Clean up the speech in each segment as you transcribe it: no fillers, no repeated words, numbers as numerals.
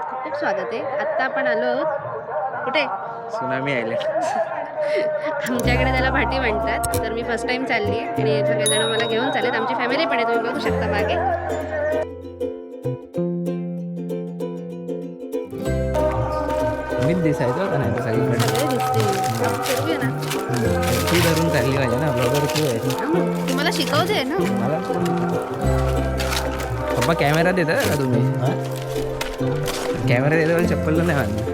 आहोत. खूप खूप स्वागत आहे. आत्ता आपण आलो आहोत कुठे? Tsunami island. आमच्याकडे त्याला भाटी म्हणतात. तर मी फर्स्ट टाइम चालली आहे आणि सगळेजण मला घेऊन चाललेत. आमची फॅमिली पण आहे, तुम्ही बघू शकता मागे. मीच दिसायचो का नाही तर सगळीकडे सगळे दिसते. करूया ना. तू धरून चालली पाहिजे ना, ब्लॉगर तू आहे. तुम्हाला शिकवते ना. मला पप्पा कॅमेरा देतात का तुम्ही? कॅमेरा देता पण चप्पल नाही बांधली.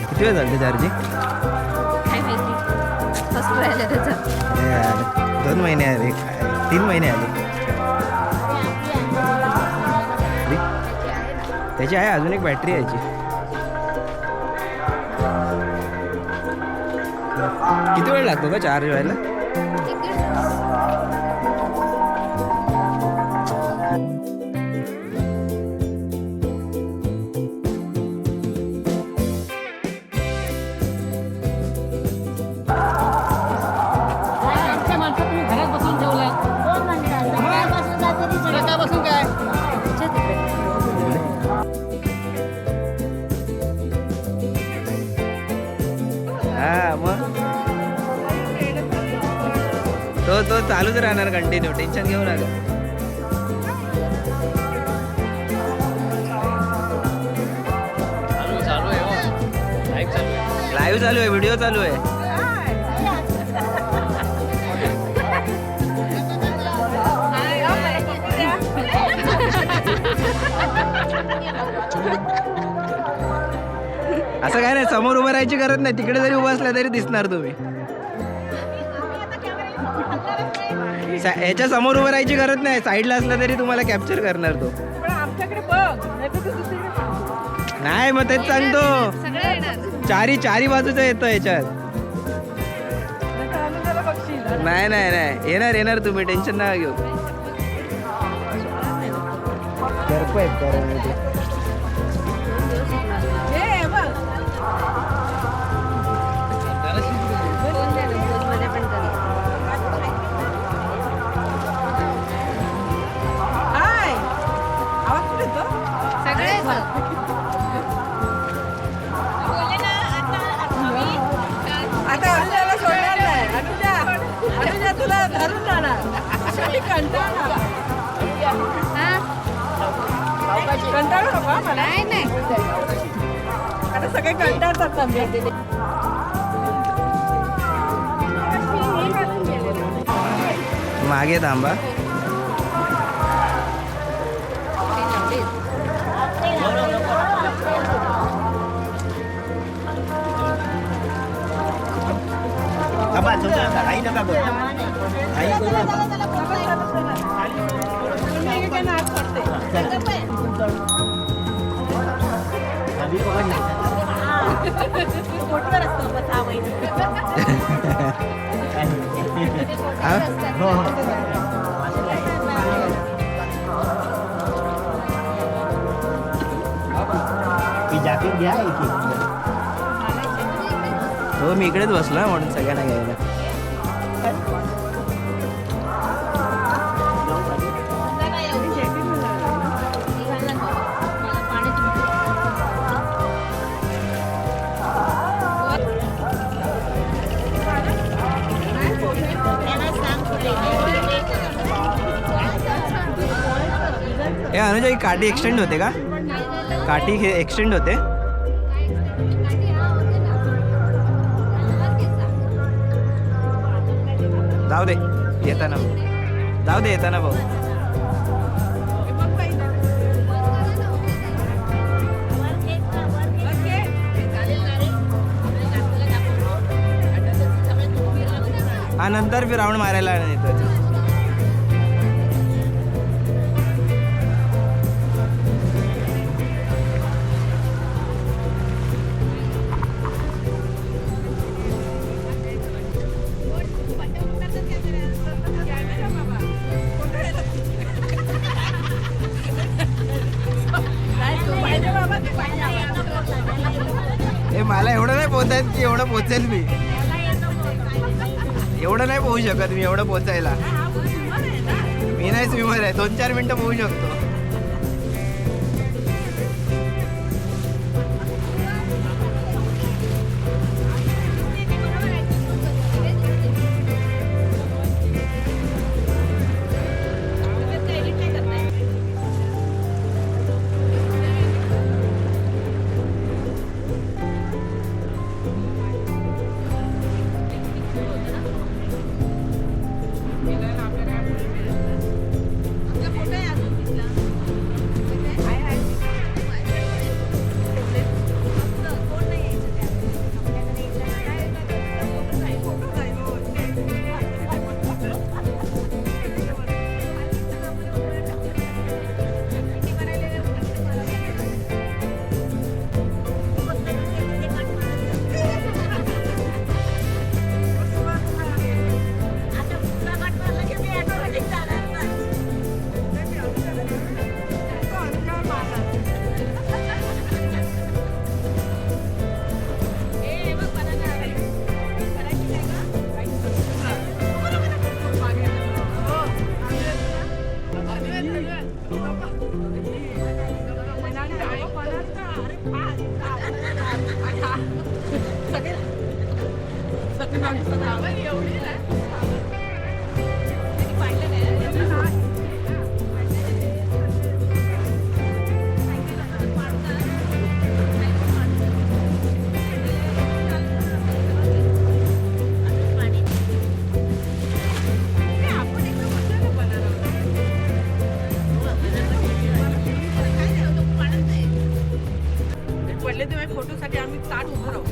किती वेळ झाली चार्जिंग? काय माहिती. फर्स्ट राहिलं त्याचं. 2 महिने आले, 3 महिने आले. त्याची आहे अजून एक बॅटरी यायची. किती वेळ लागतो का चार्ज व्हायला? हा मग तो चालूच राहणार कंटिन्यू, टेन्शन घेऊ नका. लाईव्ह चालू आहे, व्हिडिओ चालू आहे. असं काय नाही, समोर उभं राहायची गरज नाही. तिकडे जरी उभं असल्या तरी दिसणार तुम्ही. ह्याच्या समोर उभं राहायची गरज नाही, साईडला असला तरी तुम्हाला कॅप्चर करणार तो. नाही मग तेच सांगतो, चारी बाजूचं येतं याच्यात. नाही नाही नाही, येणार तुम्ही, टेन्शन नका घेऊ. नाही नाही, आता सगळे कंटाळतात. मागे थांबा. हो, मी इकडेच बसलो म्हणून सगळ्यांना घ्यायला. हे अनुजा, ही काठी एक्सटेंड होते का? काठी हे एक्सटेंड होते? जाऊ दे येताना जाऊ दे येताना भाऊ. हा नंतर मी राऊंड मारायला येतो. ए मला एवढं नाही पोचायचं की एवढं पोचेल मी. एवढं नाही पोहू शकत मी एवढं पोचायला. मी नाही स्विमर आहे. 2-4 मिनिटं पोहू शकतो. फोटोसाठी आम्ही ताट उभं राहू.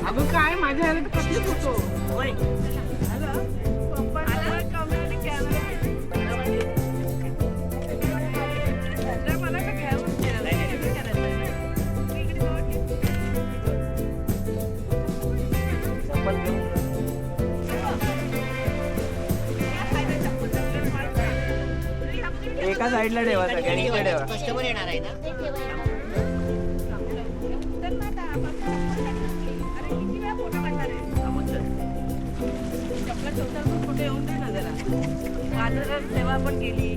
अगं काय माझ्या ह्याला तर कसलीच होतो. एका साईडला ठेवा सगळ्यांनी इकडे ठेवा. कस्टमर येणार आहे ना. कुठे येऊन दे ना जरा. माझं सेवा पण केली.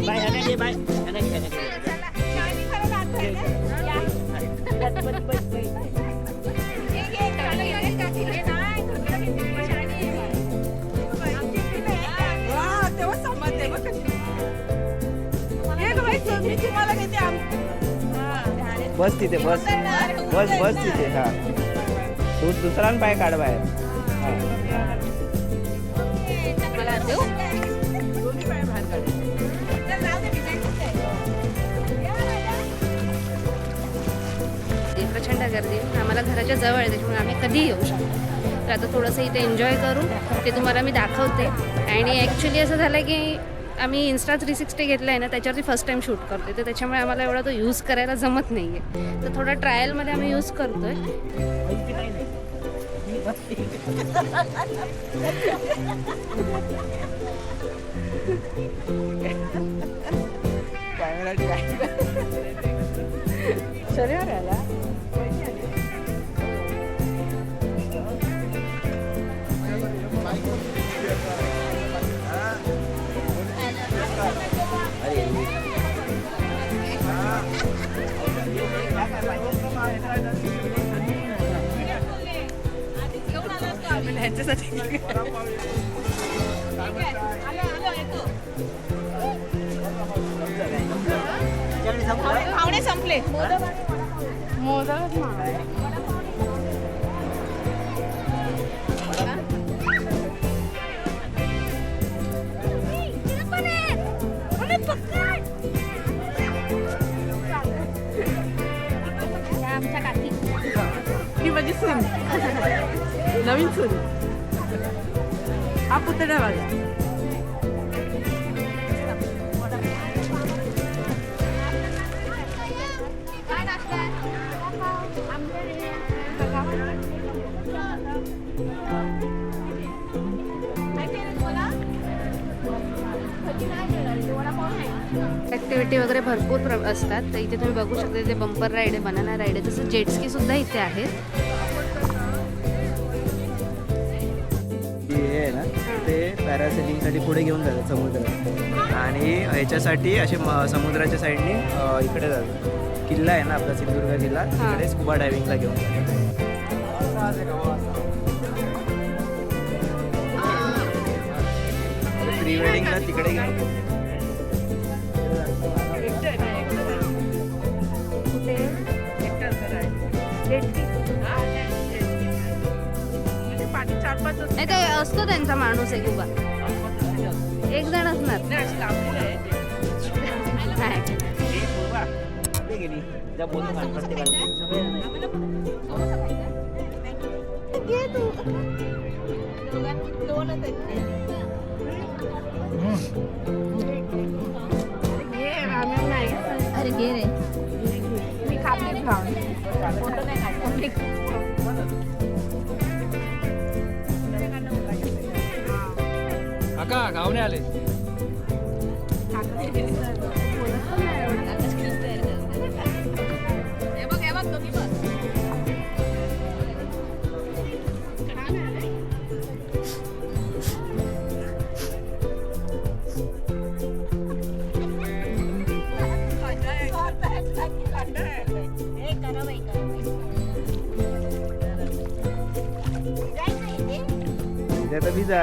बाय हनाजी बाय हनाजी. तेव्हा समजते बघ कशी. मी तुम्हाला घेते. बस तिथे बस बस बस तिथे. हा तू दुसरा पाय काढ बाहेर. मला देऊ दोन्ही पाय बाहेर काढ. प्रचंड गर्दी आम्हाला घराच्या जवळ आहे त्याच्यामुळे आम्ही कधीही येऊ शकतो. तर आता थोडंसं इथे एन्जॉय करू ते तुम्हाला मी दाखवते. आणि ॲक्च्युली असं झालं की आम्ही इन्स्टा 360 घेतला आहे ना त्याच्यावरती फर्स्ट टाईम शूट करतो तर त्याच्यामुळे आम्हाला एवढा तो यूज करायला जमत नाही आहे. तर थोडा ट्रायलमध्ये आम्ही यूज करतो आहे. शनिवार आला. ह्याच्यासाठी कुठले मोदकच मागवले. आमच्या काकी ही माझी सून नवीन सून हा पुतण्या माझा ॲक्टिव्हिटी वगैरे भरपूर असतात. तर इथे तुम्ही बघू शकता, इथे बंपर राईड आहे, बनाना राईड आहे, तसं जेटस्की सुद्धा इथे आहेत. हे आहे ना ते पॅरासेलिंगसाठी पुढे घेऊन जातात समुद्रात आणि ह्याच्यासाठी असे समुद्राच्या साईडने इकडे जातात. किल्ला आहे ना आपला सिंधुदुर्ग किल्ला, तिकडे स्कुबा डायव्हिंगला घेऊन जातात. प्री वेडिंगला तिकडे घेऊन पाणी 4-5 नाही, ते असतो त्यांचा माणूस एक उभा, एक जण असणार. गेली ज्या बोलतो अरे घे रे, मी खाते फोटो नाही काढला. काका गावणे आले. तर भिजा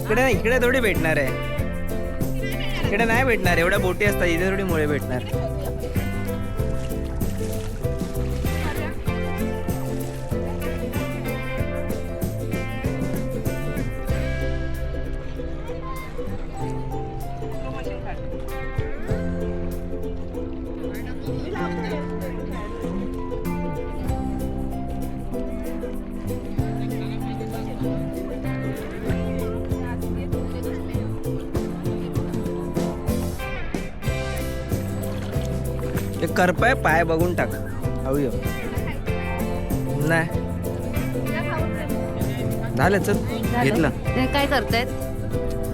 इकडे नाही, इकडे थोडी भेटणार आहे, इकडे नाही भेटणार. एवढ्या बोटी असतात, इथे थोडी मुळे भेटणार. ते करपाय पाय बघून टाक. हवी नाही झालं, चल घेतलं. ते काय करतायत?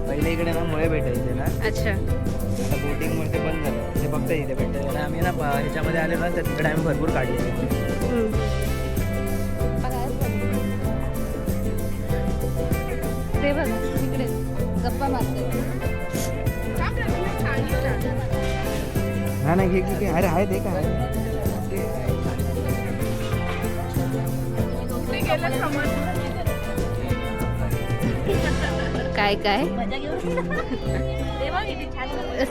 पहिले इकडे ना मुळे भेटायचे ना, अच्छा, आता बोटिंग मध्ये बंद झालं, ते फक्त इथे भेटतं. आणि आम्ही ना ह्याच्यामध्ये आले ना, तर तिकडे आम्ही भरपूर काढले. ते बघ तिकडे गप्पा मारते. हा नाही घे घे. अरे आहे ते काय काय काय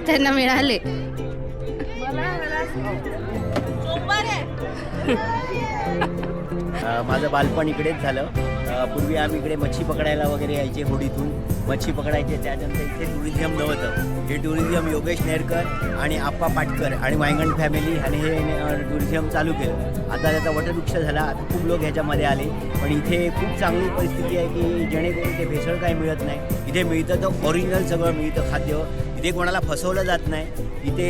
त्यांना मिळाले. माझं बालपण इकडेच झालं. पूर्वी आम्ही इकडे मच्छी पकडायला वगैरे यायचे, होडीतून मच्छी पकडायचे. त्यानंतर इथे टुरिझम नव्हतं. हे टुरिझम योगेश नेरकर आणि आप्पा पाटकर आणि वायंगण फॅमिली आणि हे टुरिझम चालू केलं. आता त्याचा वटवृक्ष झाला, आता खूप लोक ह्याच्यामध्ये आले. पण इथे खूप चांगली परिस्थिती आहे की जेणेकरून इथे भेसळ काही मिळत नाही. इथे मिळतं तर ओरिजिनल सगळं मिळतं खाद्य. इथे कोणाला फसवलं जात नाही. इथे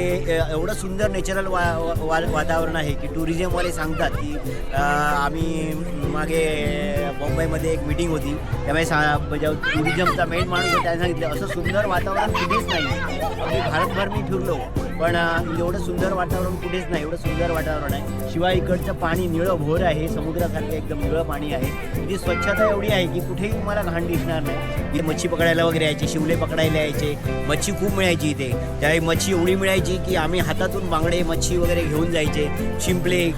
एवढं सुंदर नॅचरल वातावरण आहे की टुरिझमवाले सांगतात की आम्ही मागे मुंबईमध्ये एक मीटिंग होती, त्यामुळे टुरिझमचा मेन माणूस होता, त्याने सांगितलं असं सुंदर वातावरण कुठेच नाही. अगदी भारतभर मी फिरलो, पण एवढं सुंदर वातावरण कुठेच नाही. एवढं सुंदर वातावरण आहे. शिवाय इकडचं पाणी निळं भोर आहे, समुद्रासारखं एकदम निळं पाणी आहे. इथे स्वच्छता एवढी आहे की कुठेही तुम्हाला घाण दिसणार नाही. इथे मच्छी पकडायला वगैरे यायचे, शिवले पकडायला यायचे. मच्छी खूप मिळायची इथे. त्यावेळी मच्छी एवढी मिळायची की आम्ही हातातून बांगडे मच्छी वगैरे घेऊन जायचे. शिंपले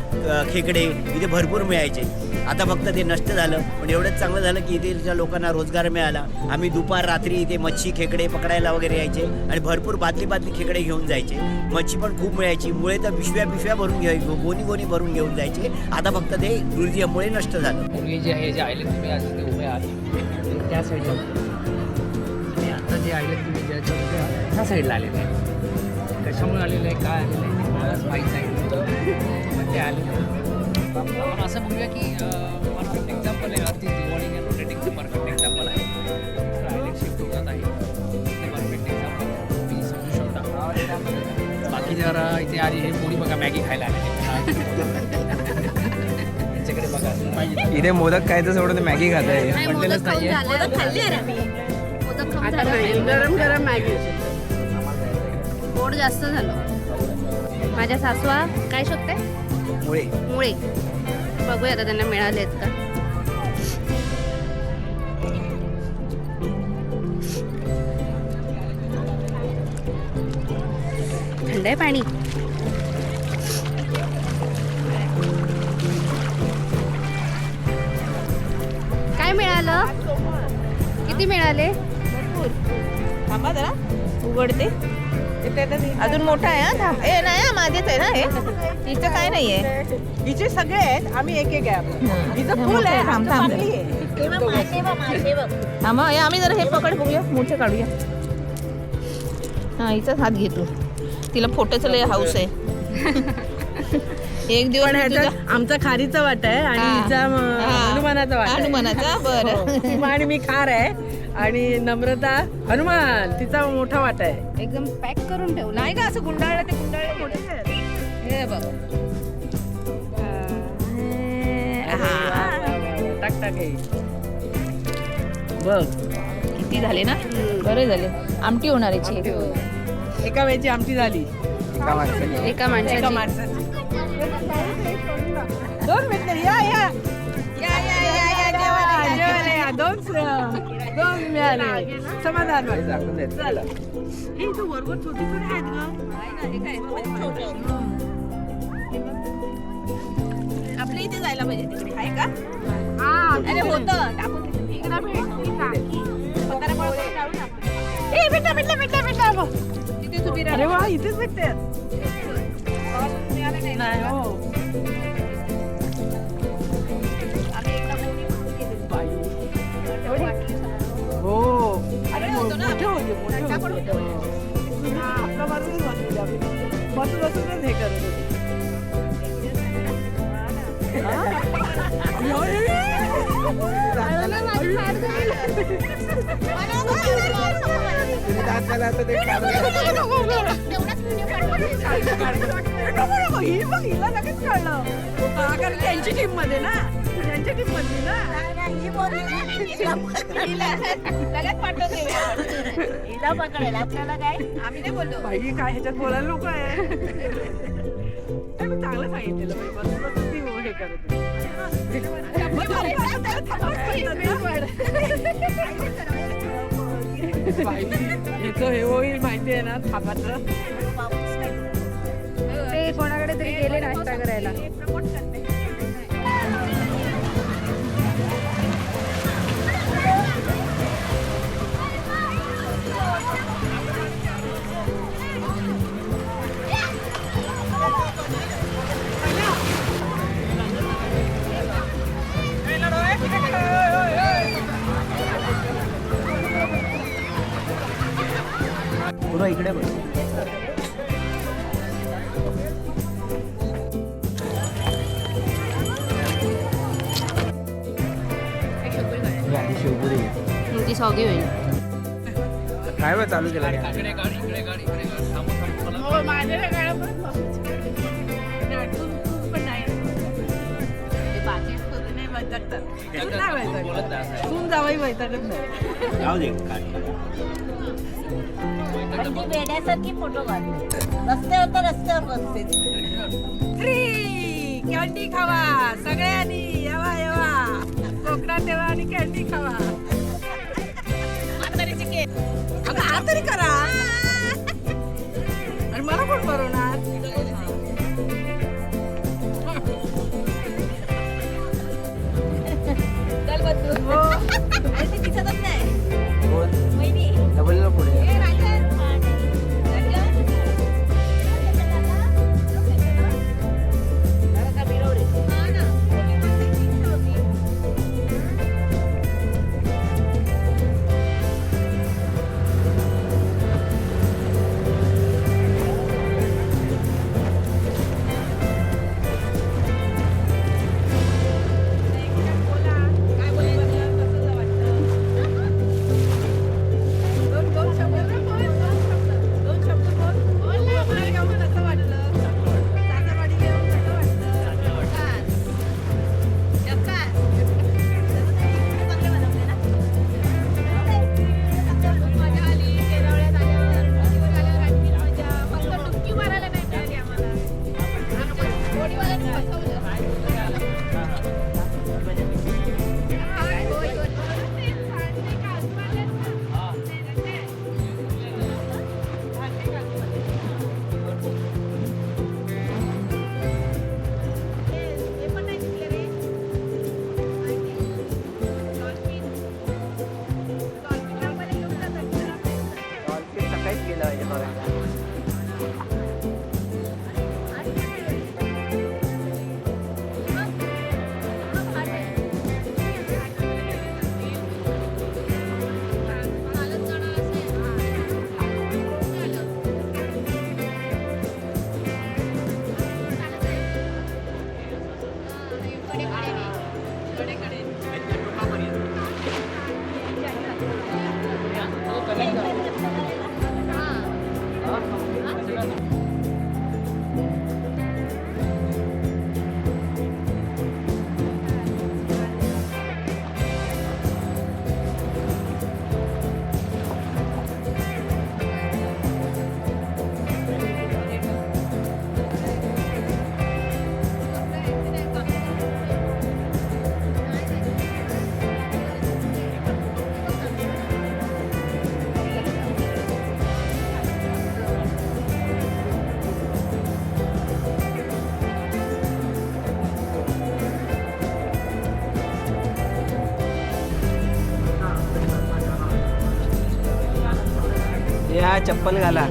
खेकडे इथे भरपूर मिळायचे. आता फक्त ते नष्ट झालं. पण एवढंच चांगलं झालं की इथेच्या लोकांना रोजगार मिळाला. आम्ही दुपार रात्री इथे मच्छी खेकडे पकडायला वगैरे यायचे आणि भरपूर बादली खेकडे घेऊन जायचे. मच्छी पण खूप मिळायची. मुळे तर पिशव्या भरून गोणी भरून घेऊन जायचे. आता फक्त ते टुरिझममुळे नष्ट झालं. पूर्वी जे आहे जे आयले तुम्ही आज तिथे उभे आहात त्या साईडला आणि आता जे आयले तुम्ही ज्याच्या उभे आहात ह्या साईडला आलेले आहे. कशामुळे आलेलं आहे काय आलेलं आहे ते मलाच माहीत नाही पण ते आलेलं आहे. आपण असं म्हणूया की परफेक्ट एक्झाम्पल आहे. अगदी दिवाळी आणि रोटेटिंगचं परफेक्ट एक्झाम्पल आहे. तर आयलंड शिफ्ट होतात आहे ते परफेक्ट एक्झाम्पल तुम्ही समजू शकता. बाकी जरा इथे आली हे पोळी बघा मॅगी खायला आले त्यांच्याकडे बघा पाहिजे. इथे मोदक खायचं सोडून ते मॅगी खात आहे. नाही, मोदक खाऊन झालं. मोदक खाऊन झालं. गरम गरम मॅगी. गोड जास्त झालं. माझ्या सासवा काय शोधते मुळे. बघूया आता त्यांना मिळालेत का. थंड आहे पाणी. काय मिळालं? किती मिळाले? थांबा जरा उघडते. अजून मोठा आहे हा. थांब. ए नाही हा, माझेच आहे ना हे. हिचं काय नाहीये. हिचे सगळे आहेत. आम्ही एक एक आहे. हिचं फुल आहे. थांबा हे आम्ही जरा हे पकड बघूया. मोठे काढूया. हा हिचाच हात घेतो. तिला फोटोचं लय हाऊस आहे. एक दिवस आमचा खारीचा वाटा आहे आणि हिचा हनुमानाचा वाटा आहे. हनुमानाचा बरं. सीमा आणि मी खार आहे आणि नम्रता हनुमान तिचा मोठा वाटा आहे. एकदम पॅक करून ठेवलं. नाही का असं गुंडाळलं ते गुंडाळलं. हे बघ टाक टाक हे. बघ किती झाले ना. बरे झाले. आमटी होणार याची. एका वेळची आमटी झाली. एका माणसाची. दोन मिनिटं या या जेवायला या. दोन मिळाले. समाधान व्हायचं. चला हे इथं वरवर छोटी छोटी आहेत आपल्या इथे जायला पाहिजे तिकडे आहे का. अरे होतं टाकून तिथे तुम्ही अरे वा इथेच भेटते. नाही हो हो आणि मोठे होते आपला बसूनच हे करत होते. हिला लगेच कळलं कारण त्यांची टीम मध्ये ना. त्यांच्या टीम मधली ना. हिला पकडेल आपल्याला काय. आम्ही नाही बोललो. बाई काय ह्याच्यात बोलायला लोक आहे. चांगलं सांगितलेलं ती हे करत बाई याचं हे होईल माहिती आहे ना थापाचं. ते कोणाकडे तरी गेले नाश्ता करायला. पुढं इकडे बघ. शिवपुरी ती सॉगी होईल. काय बरं चालू केलं इकडे गाडी इकडे गाडी इकडे गाडी थांबव सून जावाई वैतागत नाही. जाऊ दे वेड्यासारखी फोटो काढ. रस्त्यावर तर रस्त्यावर बसते. कॅन्डी खावा सगळ्यांनी. येवा येवा कोकणात येवा आणि कॅन्डी खावा. अगं हा तरी करा. आणि मला कोण बरवणार. दिसतच नाही डबल पुढे सकाळीच गेलं पाहिजे बघायला. या चप्पल घाला.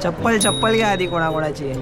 चप्पल घ्या आधी कोणाकोणाची.